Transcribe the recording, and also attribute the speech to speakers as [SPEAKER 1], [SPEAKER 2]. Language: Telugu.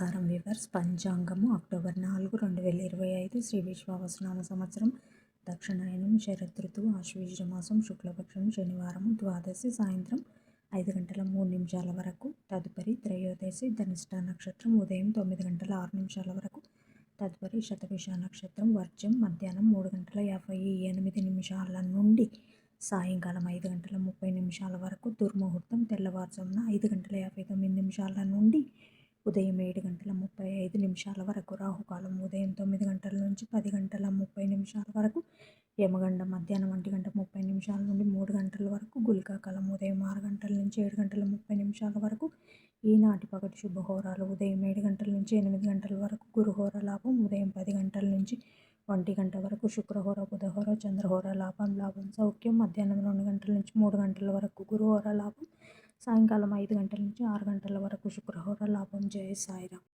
[SPEAKER 1] నమస్కారం వ్యూవర్స్. పంచాంగము అక్టోబర్ 4, 2025 శ్రీ విశ్వావసునామ సంవత్సరం దక్షిణాయనం శరదృతువు ఆశ్వయుజ మాసం శుక్లపక్షం శనివారం ద్వాదశి సాయంత్రం 5 గంటల 3 నిమిషాల వరకు. తదుపరి త్రయోదశి ధనిష్ట నక్షత్రం ఉదయం 9 గంటల 6 నిమిషాల వరకు. తదుపరి శతభిష నక్షత్రం వర్జం మధ్యాహ్నం 3 గంటల 58 నిమిషాల నుండి సాయంకాలం 5 గంటల 30 నిమిషాల వరకు. దుర్ముహూర్తం తెల్లవారుజామున 5 గంటల 59 నిమిషాల నుండి ఉదయం 7 గంటల 35 నిమిషాల వరకు. రాహుకాలం ఉదయం 9 గంటల నుంచి 10 గంటల 30 నిమిషాల వరకు. యమగండం మధ్యాహ్నం 1 గంట 30 నిమిషాల నుండి 3 గంటల వరకు. గుళికాకాలం ఉదయం 6 గంటల నుంచి 7 గంటల 30 నిమిషాల వరకు. ఈనాటి పగటి శుభహోరాలు ఉదయం 7 గంటల నుంచి 8 గంటల వరకు. గురుహోర లాభం ఉదయం 10 గంటల నుంచి 1 గంట వరకు. శుక్రహోర బుధహోర చంద్రహోర లాభం సౌఖ్యం మధ్యాహ్నం 2 గంటల నుంచి 3 గంటల వరకు. గురుహోర లాభం సాయంకాలం 5 గంటల నుంచి 6 గంటల వరకు. శుక్రహోర లాభం. జయ సాయిరాం.